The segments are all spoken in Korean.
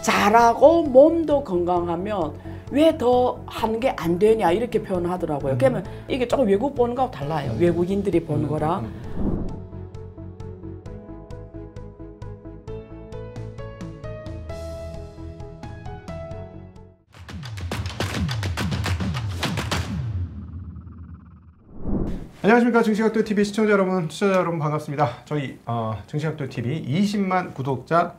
잘하고 몸도 건강하면 왜 더 하는 게 안 되냐 이렇게 표현하더라고요. 그러면 이게 조금 외국 보는 거하고 달라요. 외국인들이 보는 거랑. 안녕하십니까. 증시각도TV 시청자 여러분, 투자자 여러분 반갑습니다. 저희 증시각도TV 20만 구독자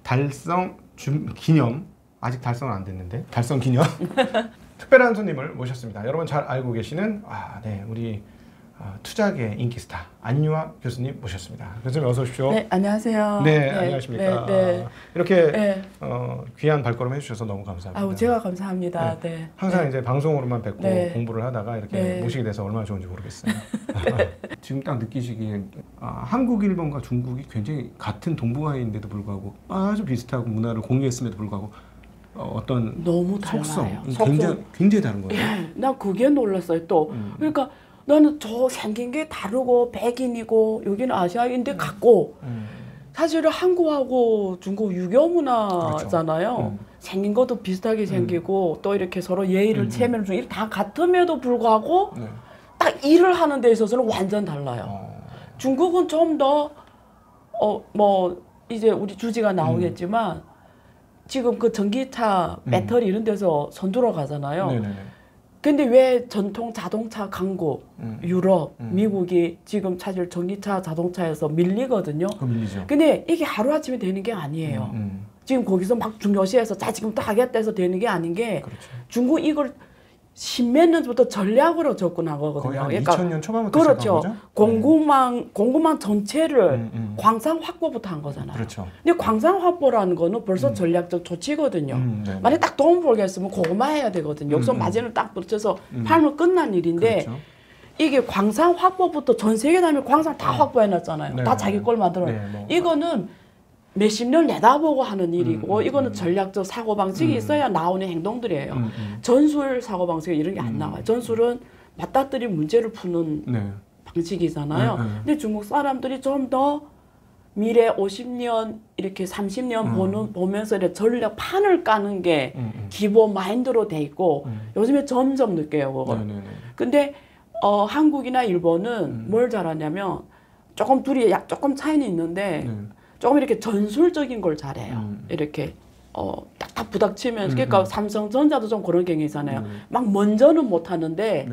달성 기념, 아직 달성은 안 됐는데 달성 기념 특별한 손님을 모셨습니다. 여러분 잘 알고 계시는 우리 투자계 인기 스타 안유아 교수님 모셨습니다. 교수님 어서 오십시오. 네, 안녕하세요. 네, 안녕하십니까. 이렇게 귀한 발걸음 해주셔서 너무 감사합니다. 제가 감사합니다. 네. 항상 이제 방송으로만 뵙고 공부를 하다가 이렇게 모시게 돼서 얼마나 좋은지 모르겠어요. 지금 딱 느끼시기에 한국, 일본과 중국이 굉장히 같은 동북아인데도 불구하고 아주 비슷하고 문화를 공유했음에도 불구하고 어떤 너무 속성, 달라요. 굉장히 다른 거예요. 나 그게 놀랐어요. 또 그러니까 나는 저 생긴 게 다르고 백인이고 여기는 아시아인데 같고 사실은 한국하고 중국 유교 문화잖아요. 그렇죠. 생긴 것도 비슷하게 생기고 또 이렇게 서로 예의를 체면을 좀 다 같음에도 불구하고 딱 일을 하는 데 있어서는 완전 달라요. 중국은 좀 더 이제 우리 주지가 나오겠지만 지금 그 전기차 배터리 이런 데서 선두로 가잖아요. 근데 왜 전통 자동차 강국, 유럽, 미국이 지금 사실 전기차 자동차에서 밀리거든요. 밀리죠. 근데 이게 하루아침에 되는 게 아니에요. 지금 거기서 막 중요시해서 자 지금 또 하겠다 해서 되는 게 아닌 게 그렇죠. 중국 이걸 십몇 년부터 전략으로 접근하거든요. 거의 한 2000년 초반부터 그렇죠. 시작한 거죠? 공급망 전체를 광산 확보부터 한 거잖아요. 그렇죠. 근데 광산 확보라는 거는 벌써 전략적 조치거든요. 만약에 딱 돈 벌겠으면 고구마 해야 되거든요. 여기서 마진을 딱 붙여서 팔면 끝난 일인데 그렇죠. 이게 광산 확보부터 전 세계 다니면 광산 다 확보해놨잖아요. 다 자기 걸 만들어요. 이거는 몇십 년 내다보고 하는 일이고 이거는 전략적 사고방식이 있어야 나오는 행동들이에요. 전술 사고방식이 이런 게 안 나와요. 전술은 맞닥뜨린 문제를 푸는 방식이잖아요. 근데 중국 사람들이 좀 더 미래 50년 이렇게 30년 보면서 이렇게 전략 판을 까는 게 기본 마인드로 돼 있고 요즘에 점점 느껴요 그걸. 근데 한국이나 일본은 뭘 잘하냐면 조금 둘이 조금 차이는 있는데 조금 이렇게 전술적인 걸 잘해요. 이렇게 딱딱 부닥치면서 그러니까 삼성전자도 좀 그런 경향이잖아요. 막 먼저는 못 하는데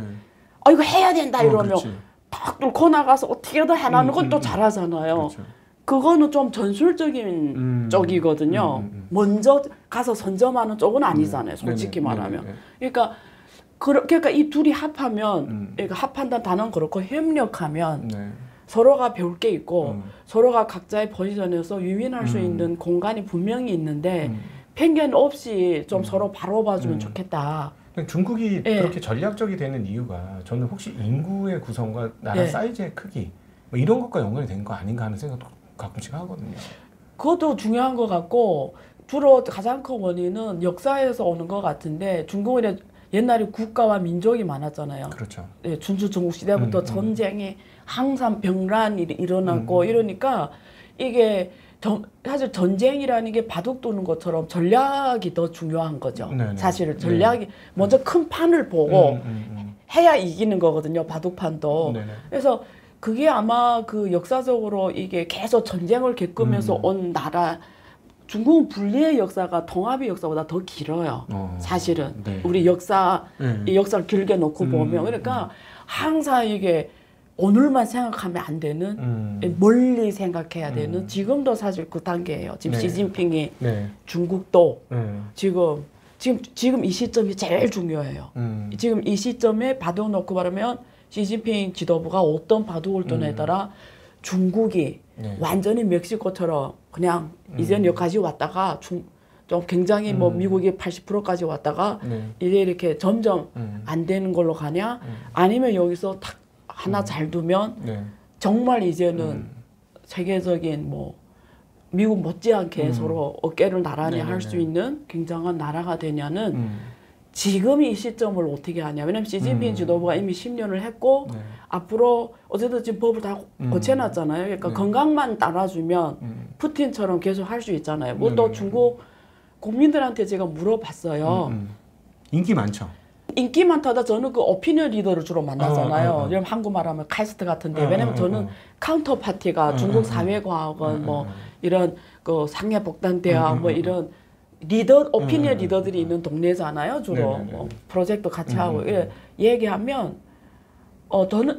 이거 해야 된다 이러면 딱 뚫고 나가서 어떻게든 해나는 건 또 잘하잖아요. 그렇죠. 그거는 좀 전술적인 쪽이거든요. 먼저 가서 선점하는 쪽은 아니잖아요. 솔직히 말하면. 그러니까 이 둘이 합하면 그러니까 합한다는 단어는 그렇고 협력하면 서로가 배울 게 있고 서로가 각자의 포지션에서 유인할 수 있는 공간이 분명히 있는데 편견 없이 좀 서로 바로 봐주면 좋겠다. 중국이 그렇게 전략적이 되는 이유가 저는 혹시 인구의 구성과 나라 사이즈의 크기 뭐 이런 것과 연관이 된 거 아닌가 하는 생각도 가끔씩 하거든요. 그것도 중요한 것 같고 주로 가장 큰 원인은 역사에서 오는 것 같은데 중국은 옛날에 국가와 민족이 많았잖아요. 그렇죠. 준주전국 시대부터 전쟁이 항상 병란이 일어나고 이러니까 이게 사실 전쟁이라는 게 바둑 두는 것처럼 전략이 더 중요한 거죠. 사실 전략이 먼저 큰 판을 보고 해야 이기는 거거든요. 바둑판도. 그래서 그게 아마 그 역사적으로 이게 계속 전쟁을 겪으면서 온 나라 중국은 분리의 역사가 통합의 역사보다 더 길어요. 사실은 우리 이 역사를 길게 놓고 보면 그러니까 항상 이게 오늘만 생각하면 안 되는 멀리 생각해야 되는 지금도 사실 그 단계예요. 지금 시진핑이 중국도 지금 이 시점이 제일 중요해요. 지금 이 시점에 바둑 놓고 말하면 시진핑 지도부가 어떤 바둑을 두냐에 따라 중국이 완전히 멕시코처럼 그냥 이제는 여기까지 왔다가 좀 굉장히 미국이 80%까지 왔다가 이제 이렇게 점점 안 되는 걸로 가냐 아니면 여기서 딱 하나 잘 두면 정말 이제는 세계적인 미국 못지않게 서로 어깨를 나란히 할 수 있는 굉장한 나라가 되냐는 지금 이 시점을 어떻게 하냐. 왜냐면 시진핑 지도부가 이미 10년을 했고 앞으로 어쨌든 지금 법을 다 고쳐놨잖아요. 그러니까 건강만 따라주면 푸틴처럼 계속 할 수 있잖아요. 뭐 또 중국 국민들한테 제가 물어봤어요. 인기 많죠. 인기 많다다 저는 그 오피니언 리더를 주로 만나잖아요. 여러분 한국말 하면 카이스트 같은데 왜냐면 저는 카운터 파티가 중국 사회과학원 뭐 이런 그 상해복단대학 뭐 이런 리더 오피니언 리더들이 있는 동네잖아요. 주로 뭐 프로젝트 같이 하고 얘기하면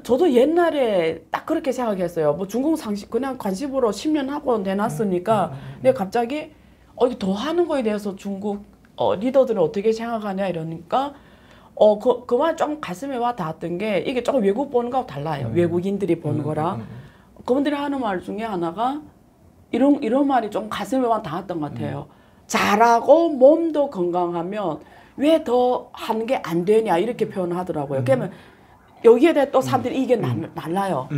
저도 옛날에 딱 그렇게 생각했어요. 뭐 중국 상식 그냥 관심으로 10년 하고 내놨으니까 근데 갑자기 이게 더 하는 거에 대해서 중국 리더들은 어떻게 생각하냐 이러니까 그 말 좀 가슴에 와 닿았던 게 이게 조금 외국 보는 거하고 달라요. 외국인들이 보는 거랑 그분들이 하는 말 중에 하나가 이런 말이 좀 가슴에 와 닿았던 것 같아요. 잘하고 몸도 건강하면 왜 더 하는 게 안 되냐 이렇게 표현을 하더라고요. 그러면 여기에 대해 또 사람들이 이게 날라요.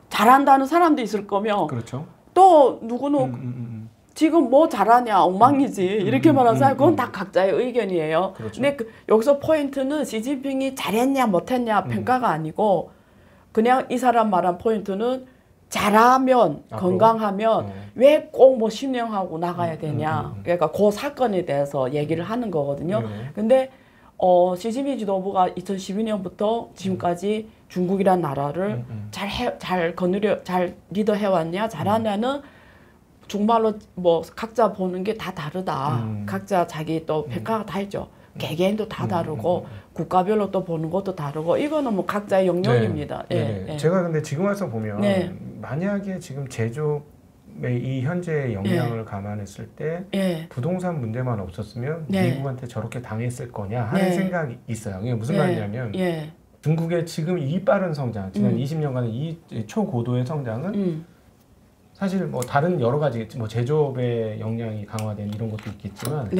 잘한다는 사람도 있을 거며 그렇죠. 또 누구는 지금 뭐 잘하냐 엉망이지 이렇게 말하는 사람 그건 다 각자의 의견이에요. 그렇죠. 근데 여기서 포인트는 시진핑이 잘했냐 못했냐 평가가 아니고 그냥 이 사람 말한 포인트는 잘하면 건강하면 왜 꼭 뭐 신령하고 나가야 되냐 그러니까 그 사건에 대해서 얘기를 하는 거거든요. 근데 시진핑 지도부가 2012년부터 지금까지 중국이란 나라를 잘 리더해왔냐 잘하냐는 정말로 뭐 각자 보는 게 다 다르다. 각자 자기 또 평가가 다 있죠. 개개인도 다 다르고 국가별로 또 보는 것도 다르고 이거는 뭐 각자의 영역입니다. 네. 제가 근데 지금 와서 보면 만약에 지금 제조업의 이 현재의 역량을 감안했을 때 부동산 문제만 없었으면 미국한테 저렇게 당했을 거냐 하는 생각이 있어요. 이게 무슨 말이냐면 중국의 지금 이 빠른 성장, 지난 20년간의 이 초고도의 성장은 사실 뭐 다른 여러 가지 뭐 제조업의 역량이 강화된 이런 것도 있겠지만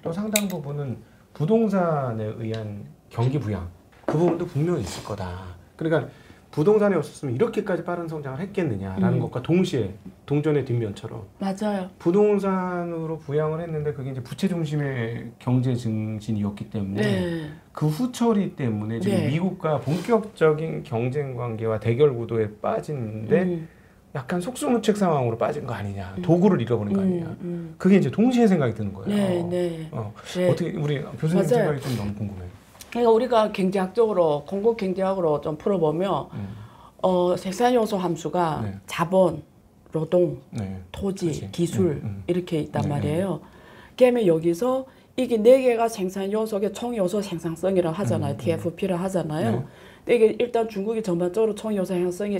또 상당 부분은 부동산에 의한 경기 부양 그 부분도 분명히 있을 거다. 그러니까 부동산이 없었으면 이렇게까지 빠른 성장을 했겠느냐라는 것과 동시에 동전의 뒷면처럼 맞아요. 부동산으로 부양을 했는데 그게 이제 부채 중심의 경제 증진이었기 때문에 그 후처리 때문에 지금 미국과 본격적인 경쟁 관계와 대결 구도에 빠지는데 약간 속수무책 상황으로 빠진 거 아니냐, 도구를 잃어버린 거 아니냐. 그게 이제 동시에 생각이 드는 거예요. 어떻게 우리 교수님 생각이 좀 너무 궁금해요. 그러니까 우리가 경제학적으로 공급 경제학으로 좀 풀어보면 생산 요소 함수가 자본, 노동, 토지, 기술 이렇게 있단 말이에요. 그러면 여기서 이게 4개가 생산 요소의 총 요소 생산성이라고 하잖아요. TFP를 하잖아요. 근데 이게 일단 중국이 전반적으로 총 요소 생산성이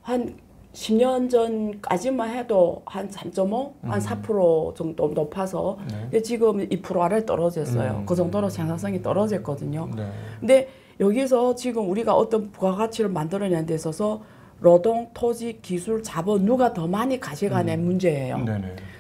한 10년 전까지만 해도 한 3.5, 한 4% 정도 높아서 근데 지금 2% 아래 떨어졌어요. 그 정도로 생산성이 떨어졌거든요. 근데 여기서 지금 우리가 어떤 부가가치를 만들어내는 데 있어서 노동, 토지, 기술, 자본 누가 더 많이 가져가는 문제예요.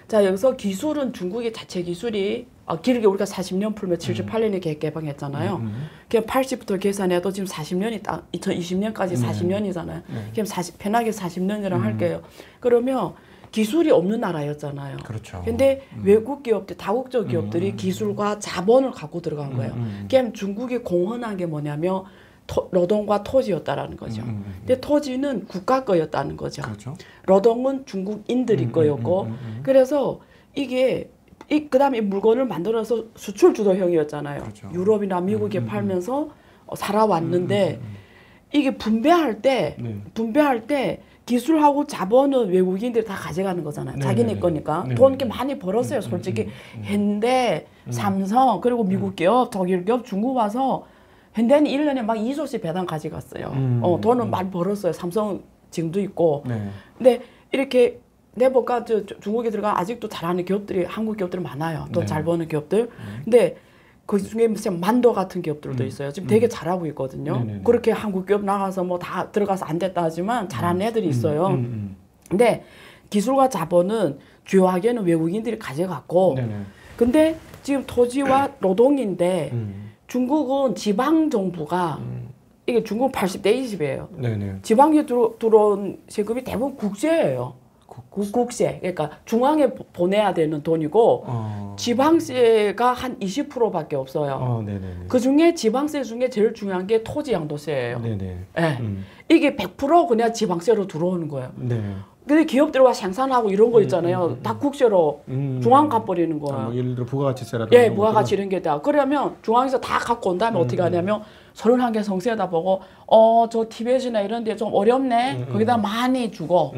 자 여기서 기술은 중국의 자체 기술이 길게 우리가 40년 풀면 78년에 개방했잖아요. 그냥 80부터 계산해도 지금 40년이 딱 2020년까지 40년이잖아요. 그럼 편하게 40년이라고 할게요. 그러면 기술이 없는 나라였잖아요. 그렇죠. 근데 외국 기업들, 다국적 기업들이 기술과 자본을 갖고 들어간 거예요. 그럼 중국이 공헌한 게 뭐냐면 노동과 토지였다라는 거죠. 근데 토지는 국가 거였다는 거죠. 그렇죠. 노동은 중국인들이 거였고 그래서 이게 그다음에 물건을 만들어서 수출 주도형이었잖아요. 그렇죠. 유럽이나 미국에 팔면서 살아왔는데 이게 분배할 때 기술하고 자본은 외국인들이 다 가져가는 거잖아요. 자기네 거니까. 돈 이렇게 많이 벌었어요. 솔직히 현대, 삼성 그리고 미국 기업, 독일 기업, 중국 와서 현대는 1년에 막 2조씩 배당 가져갔어요. 돈은 많이 벌었어요. 삼성 지금도 있고. 근데 이렇게 내보니까 중국에 들어가 아직도 잘하는 기업들이 한국 기업들이 많아요. 돈 잘 버는 기업들. 근데 그 중에 무슨 만도 같은 기업들도 있어요. 지금 되게 잘하고 있거든요. 그렇게 한국 기업 나가서 뭐 다 들어가서 안 됐다 하지만 잘하는 애들이 있어요. 근데 기술과 자본은 주요하게는 외국인들이 가져갔고 근데 지금 토지와 노동인데 중국은 지방 정부가 이게 중국 80대 20이에요. 지방에 들어온 세금이 대부분 국세예요. 국세. 그러니까 중앙에 보내야 되는 돈이고 지방세가 한 20%밖에 없어요. 그 중에 지방세 중에 제일 중요한 게 토지 양도세예요. 이게 100% 그냥 지방세로 들어오는 거예요. 근데 기업들과 생산하고 이런 거 있잖아요. 다 국세로 중앙 갚버리는 거예요. 뭐 예를 들어 부가가치세라든가. 예, 부가가치 이런 게 다. 그러면 중앙에서 다 갖고 온 다음에 어떻게 하냐면 31개 성세에다 보고 저 티벳이나 이런 데 좀 어렵네. 거기다 많이 주고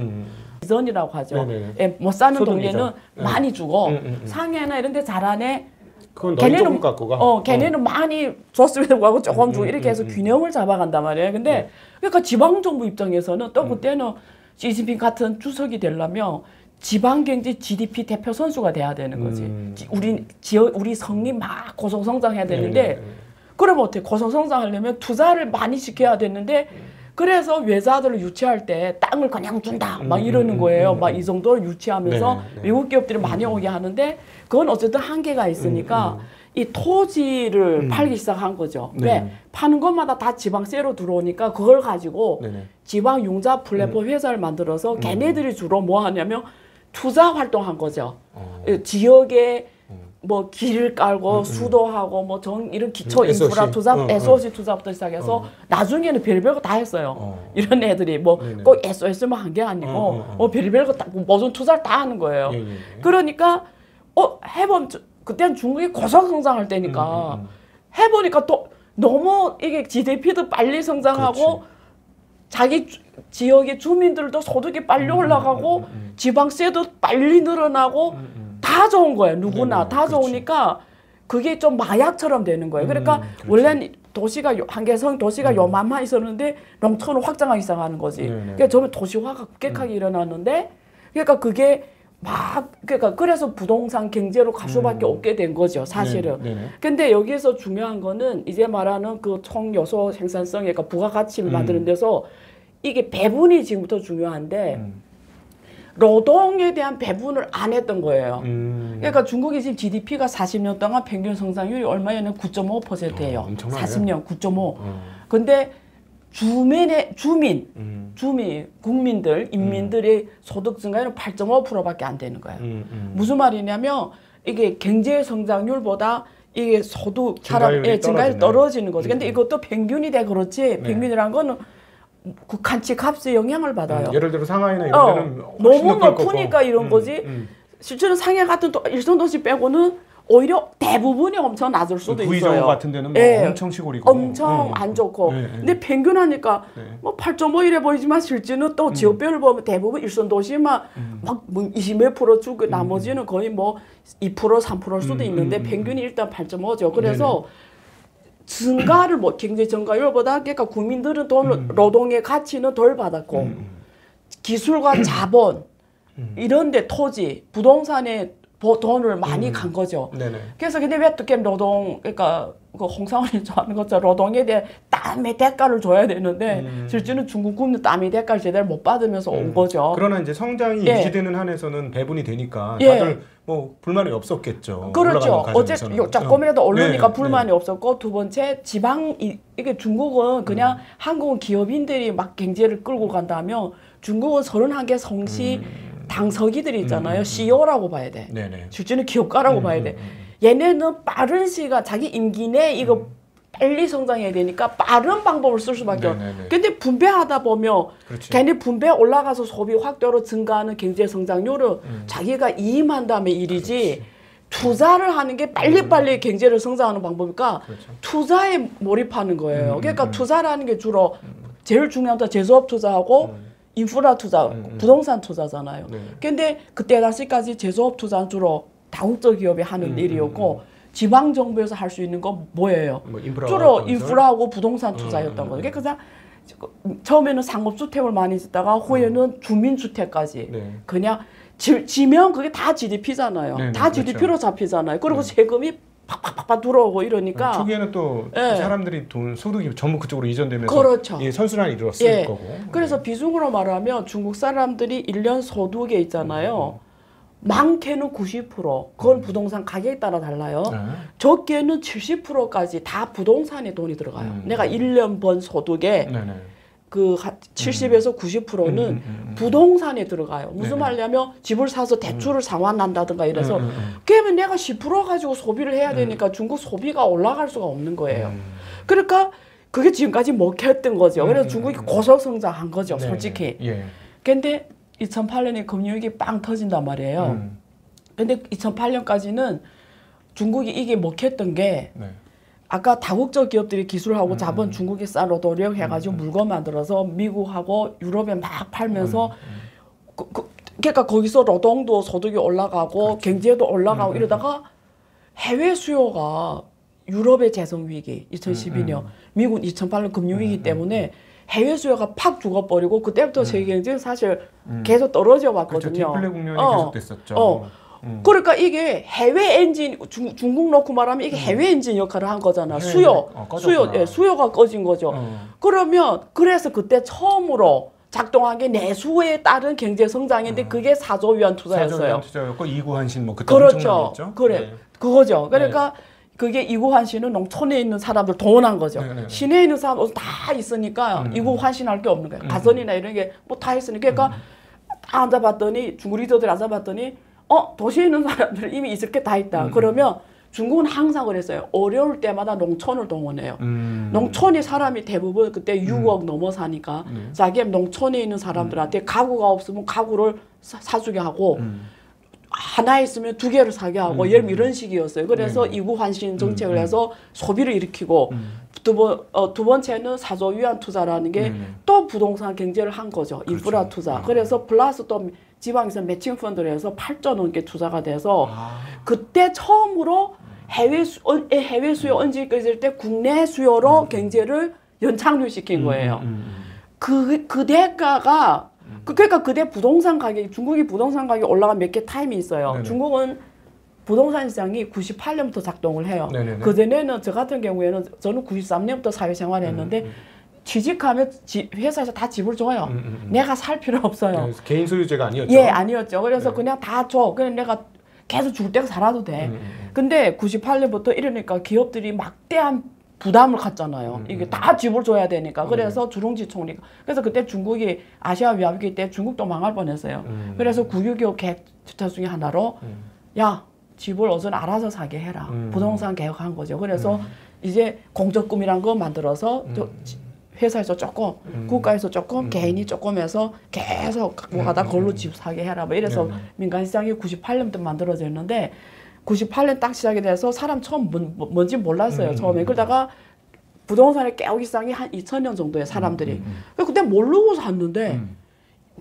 이전이라고 하죠. 예, 못 사는 동네는 많이 주고 상해나 이런 데 잘하네. 그건 너희 조금 갖고 가. 걔네는 많이 줬음에도 하고 조금 주고 이렇게 해서 균형을 잡아간단 말이에요. 근데 그러니까 지방정부 입장에서는 또 그때는 시진핑 같은 주석이 되려면 지방경제 GDP 대표 선수가 돼야 되는 거지. 우리 성리 막 고속성장해야 되는데 그러면 어떻게 고속성장하려면 투자를 많이 시켜야 되는데 그래서 외자들을 유치할 때 땅을 그냥 준다 막 이러는 거예요. 막 이 정도를 유치하면서 미국 기업들이 많이 오게 하는데 그건 어쨌든 한계가 있으니까 이 토지를 팔기 시작한 거죠. 왜? 파는 것마다 다 지방세로 들어오니까 그걸 가지고 지방 융자 플랫폼 회사를 만들어서 걔네들이 주로 뭐 하냐면 투자 활동한 거죠. 지역에 뭐 길을 깔고 수도하고 뭐 이런 기초 인프라 투자, SOC 투자부터 시작해서 나중에는 별별 거 다 했어요. 이런 애들이 뭐 꼭 SOS만 한 게 아니고 뭐 별별 거 다 모든 투자를 다 하는 거예요. 그러니까 해보면 그때는 중국이 고속성장할 때니까 해보니까 또 너무 이게 GDP도 빨리 성장하고 자기 지역의 주민들도 소득이 빨리 올라가고 지방세도 빨리 늘어나고 다 좋은 거예요. 누구나 다 좋으니까 그게 좀 마약처럼 되는 거예요. 그러니까 원래는 도시가 한계성 도시가 요만만 있었는데 농촌을 확장하기 시작하는 거지. 그러니까 저는 도시화가 급격하게 일어났는데 그러니까 그게 그러니까 그래서 부동산 경제로 갈 수밖에 없게 된 거죠, 사실은. 근데 여기에서 중요한 거는 이제 말하는 그 총 요소 생산성, 그러니까 부가가치를 만드는 데서 이게 배분이 지금부터 중요한데 노동에 대한 배분을 안 했던 거예요. 그러니까 중국이 지금 GDP가 40년 동안 평균 성장률이 얼마였냐면 9.5%예요. 40년 9.5. 근데 국민들, 인민들의 소득 증가율은 8.5%밖에 안 되는 거예요. 무슨 말이냐면 이게 경제 성장률보다 이게 소득 사람의 증가율이 떨어지는 거죠. 근데 이것도 평균이 돼 그렇지. 평균이란 거는 그 간치 값의 영향을 받아요. 예를 들어 상하이나 이런 데는 너무 높으니까 이런 거지. 실제로 상해 같은 일선 도시 빼고는 오히려 대부분이 엄청 낮을 수도 있어요. 구의정 같은 데는 뭐 엄청 시골이고 엄청 안 좋고. 근데 평균하니까 뭐 8.5 이래 보이지만 실제는 또 지역별을 보면 대부분 일선 도시만 막 뭐 20몇 프로 주고 나머지는 거의 뭐 2% 3%일 수도 있는데 평균이 일단 8.5죠. 그래서 증가를 뭐 경제 증가율보다 그러니까 국민들은 노동의 가치는 덜 받았고 기술과 자본 이런데 토지, 부동산에 돈을 많이 간 거죠. 그래서 근데 왜 또 노동 그러니까 그 홍상원이 좋아하는 것처럼 노동에 대해 땀의 대가를 줘야 되는데 실제는 중국 국민 땀의 대가를 제대로 못 받으면서 온 거죠. 그러나 이제 성장이 유지되는 한에서는 배분이 되니까 다들 뭐 불만이 없었겠죠. 그렇죠. 어쨌든 조금이라도 오르니까 불만이 없었고 두 번째 지방 이게 중국은 그냥 한국은 기업인들이 막 경제를 끌고 간다면 중국은 31개 성시 당서기들이 있잖아요. CEO라고 봐야 돼. 실제는 기업가라고 봐야 돼. 얘네는 빠른 시간 자기 임기 내에 이거 빨리 성장해야 되니까 빠른 방법을 쓸 수밖에 없어요. 근데 분배하다 보면 걔네 분배 올라가서 소비 확대로 증가하는 경제 성장률은 자기가 이임한 다음에 일이지 투자를 하는 게 빨리빨리 경제를 성장하는 방법이니까 투자에 몰입하는 거예요. 그러니까 투자라는 게 주로 제일 중요한 건 제조업 투자하고 인프라 투자, 부동산 투자잖아요. 근데 그때 당시까지 제조업 투자는 주로 다국적 기업이 하는 일이었고 지방 정부에서 할 수 있는 건 뭐예요? 뭐 주로 인프라하고 부동산 투자였던 거죠. 그러니까 처음에는 상업주택을 많이 짓다가 후에는 주민주택까지 그냥 지면 그게 다 GDP잖아요. 다 GDP로 잡히잖아요. 그리고 세금이 팍팍팍 들어오고 이러니까 초기에는 또 사람들이 돈 소득이 전부 그쪽으로 이전되면서 선순환이 이루어졌을 거고. 그래서 비중으로 말하면 중국 사람들이 1년 소득에 있잖아요. 많게는 90%, 그건 부동산 가격에 따라 달라요. 적게는 70%까지 다 부동산에 돈이 들어가요. 내가 1년 번 소득에 그 70에서 90%는 부동산에 들어가요. 무슨 말이냐면 집을 사서 대출을 상환한다든가 이래서 그러면 내가 10% 가지고 소비를 해야 되니까 중국 소비가 올라갈 수가 없는 거예요. 그러니까 그게 지금까지 먹혔던 거죠. 그래서 중국이 고속성장한 거죠, 솔직히. 근데 2008년에 금융위기 빵 터진단 말이에요. 근데 2008년까지는 중국이 이게 먹혔던 게 네. 아까 다국적 기업들이 기술하고 자본 중국에 싸로 노력해가지고 물건 만들어서 미국하고 유럽에 막 팔면서 그러니까 거기서 노동도 소득이 올라가고 그렇죠. 경제도 올라가고 이러다가 해외 수요가 유럽의 재정 위기 2012년 미국 2008년 금융위기 때문에 계획 수요가 팍 죽어버리고 그때부터 세계 경제는 사실 계속 떨어져 왔거든요. 그렇죠. 디플레 국면이 계속 됐었죠. 그러니까 이게 해외 엔진 중국 놓고 말하면 이게 해외 엔진 역할을 한 거잖아. 수요가 꺼진 거죠. 그러면 그래서 그때 처음으로 작동한 게 내수에 따른 경제 성장인데 그게 4조 위안 투자였어요. 4조 위안 투자였고 이구환신 뭐 그때 그렇죠. 엄청나겠죠. 그래. 네. 그거죠. 그러니까 그게 이구환신은 농촌에 있는 사람들 동원한 거죠. 네네네. 시내에 있는 사람들 다 있으니까 이구환신할 게 없는 거예요. 가전이나 이런 게 뭐 다 있으니까 그러니까 다 앉아봤더니 중국 리더들이 앉아봤더니 도시에 있는 사람들은 이미 있을 게 다 있다. 그러면 중국은 항상 그랬어요. 어려울 때마다 농촌을 동원해요. 농촌이 사람이 대부분 그때 6억 넘어 사니까 자기 농촌에 있는 사람들한테 가구가 없으면 가구를 사주게 하고 하나 있으면 2개를 사게 하고 이런 식이었어요. 그래서 이구환신 정책을 해서 소비를 일으키고 두 번째는 4조 위안 투자라는 게 또 부동산 경제를 한 거죠. 그렇죠. 인프라 투자. 그래서 플러스 또 지방에서 매칭 펀드를 해서 8조 넘게 투자가 돼서 그때 처음으로 해외 수요 언제 꺼질 때 국내 수요로 경제를 연착륙시킨 거예요. 그 대가가 그러니까 그때 부동산 가격이 중국이 부동산 가격이 올라간 몇 개 타임이 있어요. 네네. 중국은 부동산 시장이 98년부터 작동을 해요. 그전에는 저 같은 경우에는 저는 93년부터 사회생활을 했는데 취직하면 회사에서 다 집을 줘요. 내가 살 필요 없어요. 네, 개인 소유제가 아니었죠? 예, 아니었죠. 그래서 그냥 다 줘. 그냥 내가 계속 줄 때가 살아도 돼. 근데 98년부터 이러니까 기업들이 막대한 부담을 갖잖아요. 이게 다 집을 줘야 되니까. 그래서 주룽지 총리가. 그래서 그때 중국이 아시아 위기 때 중국도 망할 뻔했어요. 그래서 국유기업 계획 중에 하나로 야, 집을 어선 알아서 사게 해라. 부동산 개혁한 거죠. 그래서 이제 공적금이란 거 만들어서 회사에서 조금, 국가에서 조금, 개인이 조금 해서 계속 갖고 가다 그걸로 집 사게 해라. 뭐 이래서 민간시장이 98년부터 만들어졌는데 98년 딱 시작이 돼서 사람 처음 뭔지 몰랐어요. 처음에. 그러다가 부동산의 깨우기 시장이 한 2000년 정도에 사람들이. 그때 모르고 샀는데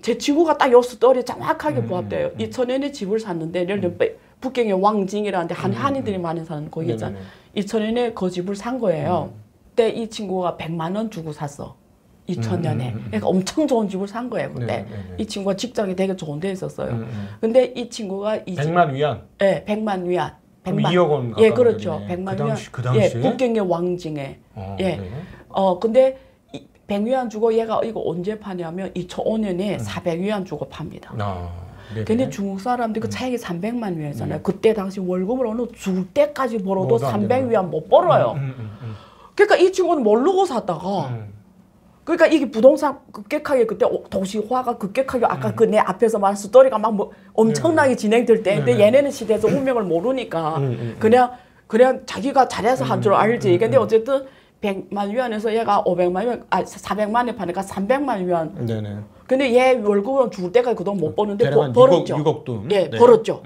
제 친구가 딱 요 스토리 정확하게 부합돼요. 2000년에 집을 샀는데 예를 들면 북경의 왕징이라는데 한인들이 많이 사는 거기 있잖아. 2000년에 그 집을 산 거예요. 그때 이 친구가 100만 원 주고 샀어. 2000년에. 그러니까 엄청 좋은 집을 산 거예요, 그때. 이 친구가 직장이 되게 좋은 데 있었어요. 근데 이 친구가 100만 위안? 네, 100만 위안. 100만. 2억 원 가까운. 예, 그렇죠. 100만 위안. 그 당시에? 예, 북경의 왕징에. 예. 근데 100위안 주고 얘가 이거 언제 파냐면 2005년에 400위안 주고 팝니다. 근데 중국 사람들이 그 차익이 300만 위안이잖아요. 그때 당시 월급을 어느 줄 때까지 벌어도 300위안 못 벌어요. 그러니까 이 친구는 모르고 샀다가 그러니까 이게 부동산 급격하게 그때 도시화가 급격하게 아까 그 내 앞에서 말한 스토리가 막 뭐 엄청나게 진행될 때인데 얘네는 시대에서 운명을 모르니까 그냥 자기가 잘해서 한 줄 알지. 근데 어쨌든 100만 위안에서 얘가 500만 위안, 400만에 파니까 300만 위안. 네네. 근데 얘 월급은 줄 때까지 그동안 못 버는데 벌었죠. 6억 돈. 예, 벌었죠.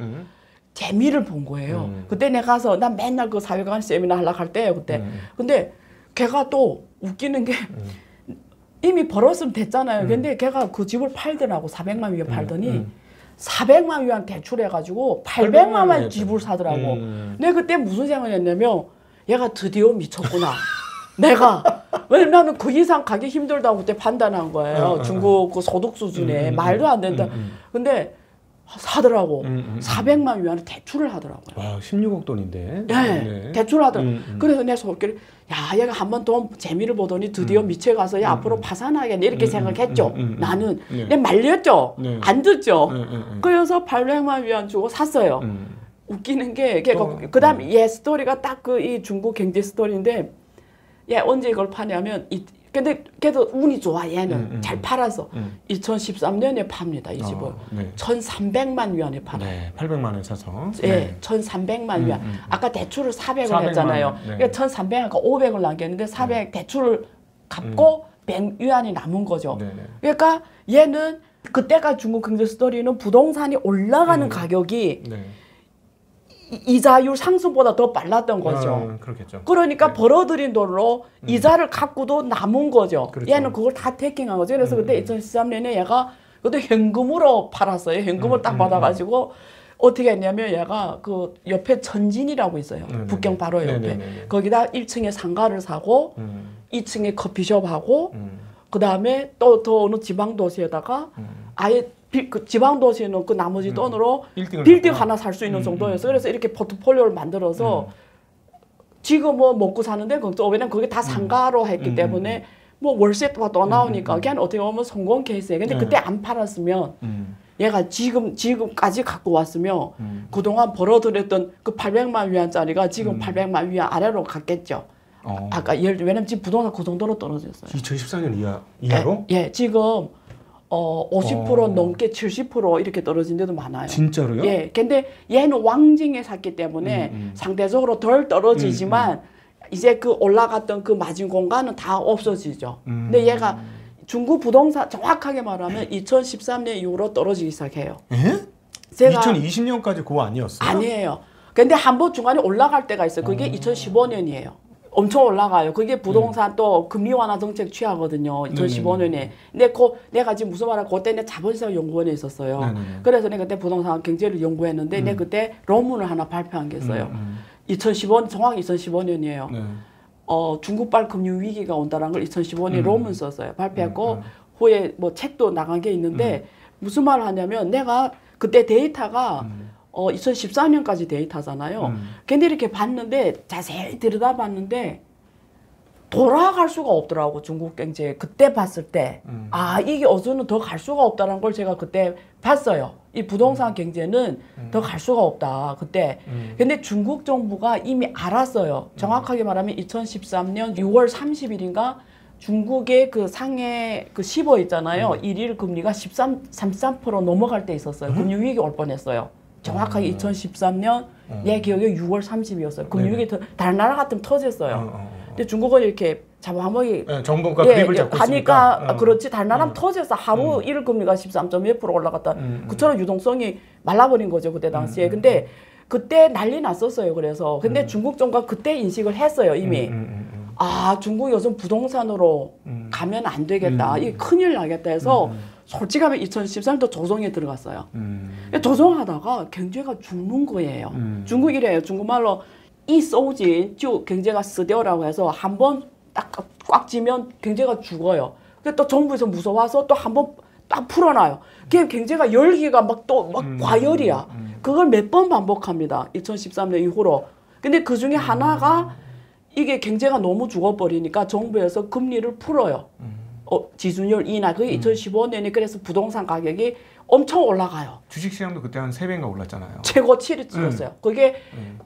재미를 본 거예요. 그때 내가 가서 난 맨날 그 사회관 세미나 하려고 할 때예요, 그때. 근데 걔가 또 웃기는 게 이미 벌었으면 됐잖아요. 근데 걔가 그 집을 팔더라고. 400만 위안 팔더니 400만 위안 대출해가지고 800만 원 집을 사더라고. 내가 그때 무슨 생각이었냐면 얘가 드디어 미쳤구나. 내가 왜냐면 나는 그 이상 가기 힘들다고 그때 판단한 거예요. 중국 그 소득 수준에 말도 안 된다. 근데 사더라고. 400만 위안을 대출을 하더라고요. 와, 16억 돈인데. 네, 대출을 하더라고. 그래서 내 속길에 야, 얘가 한번 돈 재미를 보더니 드디어 미쳐가서 야, 앞으로 파산하겠네 이렇게 생각했죠. 나는 내 말렸죠. 안 듣죠. 그래서 800만 위안 주고 샀어요. 웃기는 게 그다음 얘 스토리가 딱 그 이 중국 경제 스토리인데 얘 언제 이걸 파냐면 근데 걔도 운이 좋아. 얘는 잘 팔아서 2013년에 팝니다. 이 집을 1,300만 위안에 팔아요. 네, 800만 원 사서. 네, 1,300만 위안. 아까 대출을 400을 했잖아요. 그러니까 1,300을 500을 남겼는데 400 대출을 갚고 100 위안이 남은 거죠. 그러니까 얘는 그때가 중국 경제 스토리는 부동산이 올라가는 가격이 이자율 상승보다 더 빨랐던 거죠. 그렇겠죠. 그러니까 벌어들인 돈으로 이자를 갖고도 남은 거죠. 그렇죠. 얘는 그걸 다 태킹한 거죠. 그래서 그때 2013년에 얘가 그때 현금으로 팔았어요. 현금을 딱 받아가지고 어떻게 했냐면 얘가 그 옆에 천진이라고 있어요. 북경 바로 옆에. 거기다 1층에 상가를 사고 2층에 커피숍하고 그 다음에 또 더 어느 지방 도시에다가 아예 그 지방 도시는 그 나머지 돈으로 빌딩 하나 살 수 있는 정도였어요. 그래서 이렇게 포트폴리오를 만들어서 지금 뭐 먹고 사는데 왜냐면 그게 다 상가로 했기 때문에 뭐 월세가 또 나오니까 그냥 어떻게 보면 성공 케이스예요. 근데 그때 안 팔았으면 얘가 지금까지 갖고 왔으면 그동안 벌어들였던 그 800만 위안짜리가 지금 800만 위안 아래로 갔겠죠. 아까 왜냐면 지금 부동산 그 정도로 떨어졌어요. 2014년 이하로? 예, 지금 50% 넘게 70% 이렇게 떨어진 데도 많아요. 진짜로요? 예. 근데 얘는 왕징에 샀기 때문에 상대적으로 덜 떨어지지만 이제 그 올라갔던 그 마진 공간은 다 없어지죠. 근데 얘가 중국 부동산 정확하게 말하면 2013년 이후로 떨어지기 시작해요. 예? 제가 2020년까지 그거 아니었어요? 아니에요. 근데 한 번 중간에 올라갈 때가 있어요. 그게 2015년이에요. 엄청 올라가요. 그게 부동산 또 금리 완화 정책 취하거든요. 2015년에. 근데 내가 지금 무슨 말을 그때 내 자본시장 연구원에 있었어요. 그래서 내가 그때 부동산 경제를 연구했는데 내가 그때 논문을 하나 발표한 게 있어요. 2015년 정확히 2015년이에요. 중국발 금융 위기가 온다는 걸 2015년에 논문 썼어요. 발표했고 후에 뭐 책도 나간 게 있는데 무슨 말을 하냐면 내가 그때 데이터가 2014년까지 데이터잖아요. 근데 이렇게 봤는데 자세히 들여다봤는데 돌아갈 수가 없더라고. 중국 경제 그때 봤을 때 아 이게 어서는 더 갈 수가 없다는 걸 제가 그때 봤어요. 이 부동산 경제는 더 갈 수가 없다 그때. 근데 중국 정부가 이미 알았어요. 정확하게 말하면 2013년 6월 30일인가 중국의 그 상해 그 15 있잖아요. 일일 금리가 33% 넘어갈 때 있었어요. 금융위기 올 뻔했어요. 정확하게 2013년 내 기억에 6월 30일이었어요. 금융위기 다른 나라 같으면 터졌어요. 근데 중국은 이렇게 잡아먹이 정부가 그립을 잡고 하니까 있으니까. 그렇지 다른 나라는 터져서 하루 일일 금리가 13.2% 올라갔다. 그처럼 유동성이 말라버린 거죠 그때 당시에. 근데 그때 난리 났었어요. 그래서 근데 중국 정부가 그때 인식을 했어요 이미. 아 중국이 요즘 부동산으로 가면 안 되겠다. 이게 큰일 나겠다 해서 솔직하면 2013년도 조정에 들어갔어요. 조정하다가 경제가 죽는 거예요. 중국이래요. 중국말로 이 소진 쭉 경제가 쓰대오라고 해서 한 번 딱 꽉 쥐면 경제가 죽어요. 근데 또 정부에서 무서워서 또 한 번 딱 풀어놔요. 그게 경제가 열기가 막 과열이야. 그걸 몇 번 반복합니다. 2013년 이후로. 근데 그 중에 하나가 이게 경제가 너무 죽어버리니까 정부에서 금리를 풀어요. 지준율 인하. 그게 2015년에 그래서 부동산 가격이 엄청 올라가요. 주식시장도 그때 한 3배인가 올랐잖아요. 최고치를 찍었어요. 그게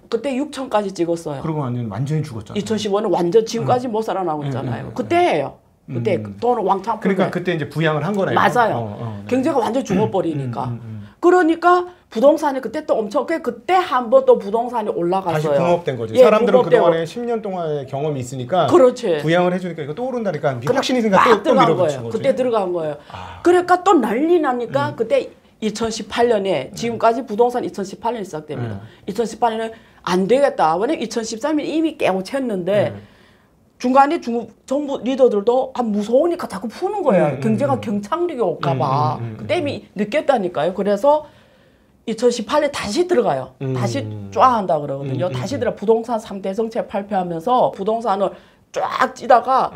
그때 6천까지 찍었어요. 그러고 완전히 죽었잖아요. 2015년 완전 지금까지 못 살아나고 있잖아요. 그때예요. 그때 돈을 왕창 풀고. 그러니까 그때 이제 부양을 한 거네요. 맞아요. 경제가 완전 죽어버리니까. 그러니까 부동산이 그때 또 엄청 그때 한 번 또 부동산이 올라갔어요. 다시 붕업된 거죠. 예, 사람들은 그동안에 10년 동안의 경험이 있으니까 그렇지. 부양을 해주니까 이거 또 오른다니까 확신이 생겨 또 밀어붙인 거죠. 그때 들어간 거예요. 그러니까 또 난리 나니까 그때 2018년에 지금까지 부동산 2018년에 시작됩니다. 2018년에 안 되겠다. 왜냐면 2013년에 이미 깨고 챘는데 중간에 중국 정부 리더들도 무서우니까 자꾸 푸는 거예요. 경제가 경착륙이 올까 봐. 그때 이미 느꼈다니까요. 그래서 2018년에 다시 들어가요. 다시 쫙 한다 그러거든요. 다시 들어 부동산 3대 정책 발표하면서 부동산을 쫙 찌다가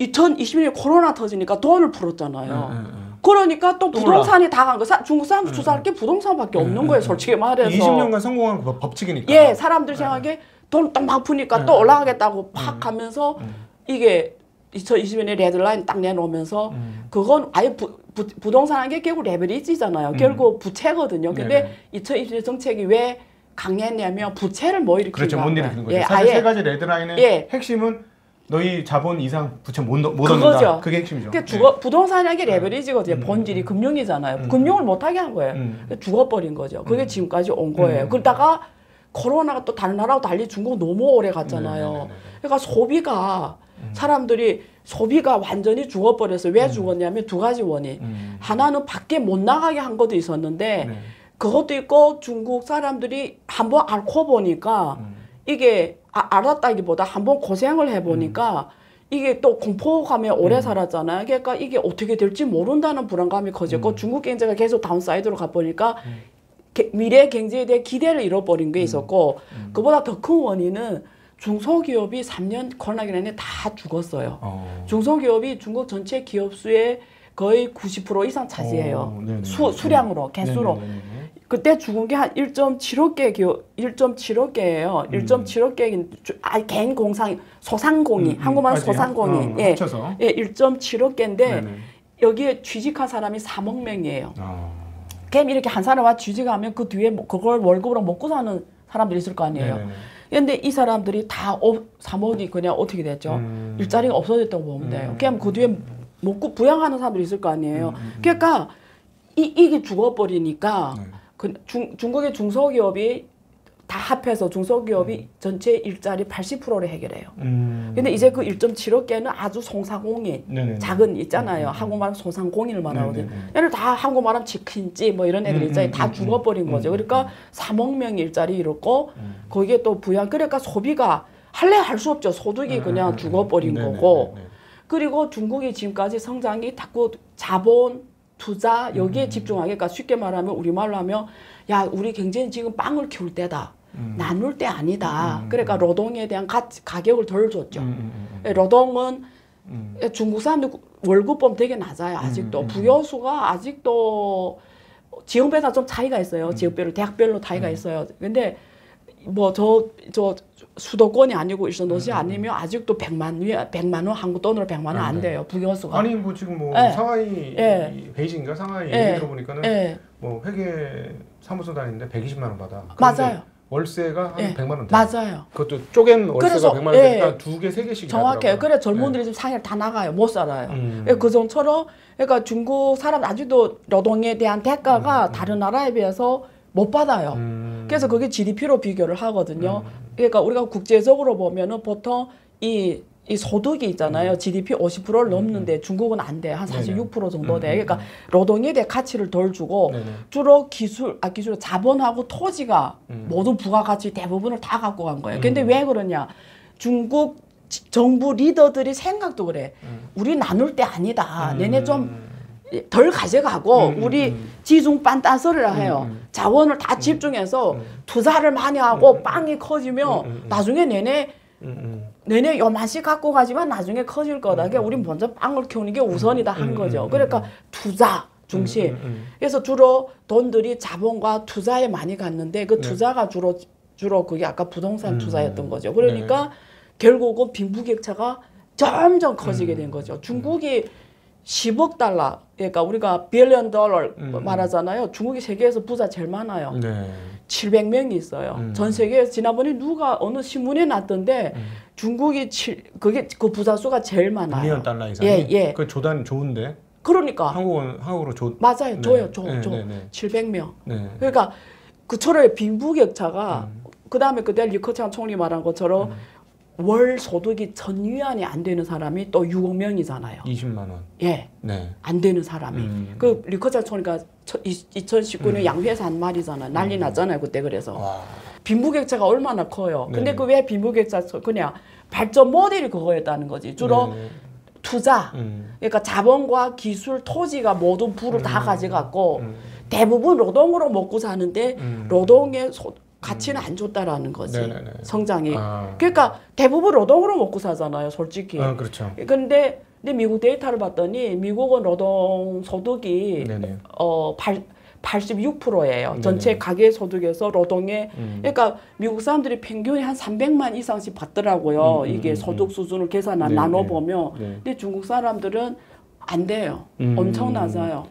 2020년에 코로나 터지니까 돈을 풀었잖아요. 그러니까 또 부동산이 다 간 거. 중국 사람들 투자할 게 부동산밖에 없는 거예요. 솔직히 말해서. 20년간 성공한 법칙이니까. 예, 사람들 생각에 돈 딱 막 푸니까 또 올라가겠다고 팍 하면서 이게 2020년에 레드라인 딱 내놓으면서 그건 아예 부동산한 게 결국 레버리지잖아요. 결국 부채거든요. 근데 2020년 정책이 왜 강했냐면 부채를 못 일으키는 그렇죠. 못 일으키는 거죠. 예, 사실 세 가지 레드라인의 핵심은 너희 자본 이상 부채 못 얻는다. 그게 핵심이죠. 그러니까 부동산이라는 게 레버리지거든요. 본질이 금융이잖아요. 금융을 못하게 한 거예요. 죽어버린 거죠. 그게 지금까지 온 거예요. 그러다가 코로나가 또 다른 나라하고 달리 중국 너무 오래 갔잖아요. 그러니까 소비가 사람들이 소비가 완전히 죽어버렸어요. 왜 죽었냐면 두 가지 원인. 하나는 밖에 못 나가게 한 것도 있었는데 네. 그것도 있고 중국 사람들이 한번 앓고 보니까 이게 알았다기보다 한번 고생을 해보니까 이게 또 공포감에 오래 살았잖아요. 그러니까 이게 어떻게 될지 모른다는 불안감이 커졌고 중국 경제가 계속 다운사이드로 가보니까 미래 경제에 대해 기대를 잃어버린 게 있었고 그보다 더 큰 원인은 중소기업이 3년 코로나 기간에 다 죽었어요. 중소기업이 중국 전체 기업 수의 거의 90% 이상 차지해요. 수량으로, 개수로. 그때 죽은 게 한 1.75개 기업, 1.75개예요. 1.75개 개인 공상, 소상공인, 한국말 소상공인. 예, 합쳐서. 예, 1.75개인데 여기에 취직한 사람이 3억 명이에요. 그럼 이렇게 한 사람과 취직하면 그 뒤에 그걸 월급으로 먹고 사는 사람들이 있을 거 아니에요. 근데 이 사람들이 다 3억이 그냥 어떻게 됐죠? 일자리가 없어졌다고 보면 돼요. 그냥 그 뒤에 먹고 부양하는 사람들이 있을 거 아니에요. 그러니까 이게 죽어버리니까 중국의 중소기업이 다 합해서 중소기업이 전체 일자리 80%를 해결해요. 근데 이제 그 1.75개는 아주 소상공인, 작은 있잖아요. 한국말은 소상공인을 말하거든요. 얘를 다 한국말은 치킨집 뭐 이런 애들 있잖아요. 다 죽어버린 거죠. 그러니까 3억 명이 일자리 잃었고 거기에 또 부양, 그러니까 소비가 할래 할 수 없죠. 소득이 그냥 죽어버린 거고. 그리고 중국이 지금까지 성장이 자꾸 자본, 투자 여기에 집중하게. 그러니까 쉽게 말하면 우리말로 하면 야 우리 경제는 지금 빵을 키울 때다. 나눌 때 아니다. 그러니까 노동에 대한 가격을 덜 줬죠. 노동은 중국 사람들 월급 보면 되게 낮아요. 아직도. 부교수가 아직도 지역별로 좀 차이가 있어요. 지역별로, 대학별로 차이가 있어요. 근데 뭐 저 수도권이 아니고 일선도시 아니면 아직도 100만 원 한국 돈으로 100만 원 안 돼요. 부교수가. 아니 뭐 지금 뭐 상하이 베이징인가 상하이 얘기 들어보니까는 뭐 회계 사무소 다니는데 120만 원 받아. 맞아요. 월세가 한 100만 원 돼. 맞아요. 그것도 쪼갠 월세가 100만 원 되니까 두 개, 세 개씩. 정확해요. 그래 젊은들이 지금 상해를 다 나가요. 못 살아요. 그 정도처럼 그러니까 중국 사람 아직도 노동에 대한 대가가 다른 나라에 비해서 못 받아요. 그래서 그게 GDP로 비교를 하거든요. 그러니까 우리가 국제적으로 보면은 보통 이 소득이 있잖아요. GDP 50%를 넘는데 중국은 안 돼. 한 46% 정도 돼. 그러니까 노동에 대해 가치를 덜 주고 주로 기술, 자본하고 토지가 모든 부가가치 대부분을 다 갖고 간 거예요. 근데 왜 그러냐? 중국 정부 리더들이 생각도 그래. 우리 나눌 때 아니다. 너네 좀 덜 가져가고 우리 지중 빤따서를 해요. 자원을 다 집중해서 투자를 많이 하고 빵이 커지면 나중에 내내 요만씩 갖고 가지만 나중에 커질 거다. 그러니까 우리 먼저 빵을 키우는 게 우선이다 한 거죠. 그러니까 투자 중심. 그래서 주로 돈들이 자본과 투자에 많이 갔는데 그 투자가 주로 그게 아까 부동산 투자였던 거죠. 그러니까 결국은 빈부격차가 점점 커지게 된 거죠. 중국이 10억 달러, 그러니까 우리가 빌리언 달러 말하잖아요. 중국이 세계에서 부자 제일 많아요. 700명이 있어요. 전 세계에서 지난번에 누가 어느 신문에 났던데 중국이 그 부자 수가 제일 많아요. 빌리언 달러 이상이? 그 조단 좋은데? 그러니까 한국으로 맞아요. 줘요. 700명. 그러니까 그처럼 빈부격차가 그다음에 그때 리커창 총리 말한 것처럼 월 소득이 1,000위안이 안 되는 사람이 또 6억 명이잖아요. 20만 원. 예. 안 되는 사람이. 그 리커창 총리가 2019년 양회에서 한 말이잖아요. 난리 났잖아요. 그때 그래서. 빈부격차가 얼마나 커요. 근데 그 왜 빈부격차 그냥 발전 모델이 그거였다는 거지. 주로 투자. 그러니까 자본과 기술, 토지가 모든 부를 다 가져갔고 대부분 노동으로 먹고 사는데 노동의 가치는 안 줬다라는 거지. 성장이. 그러니까 대부분 노동으로 먹고 사잖아요, 솔직히. 그렇죠. 근데 미국 데이터를 봤더니 미국은 노동 소득이 86%예요. 전체 가계 소득에서 노동의 그러니까 미국 사람들이 평균이 한 300만 이상씩 받더라고요. 이게 소득 수준을 계산 나눠 보면. 근데 중국 사람들은 안 돼요. 엄청 낮아요.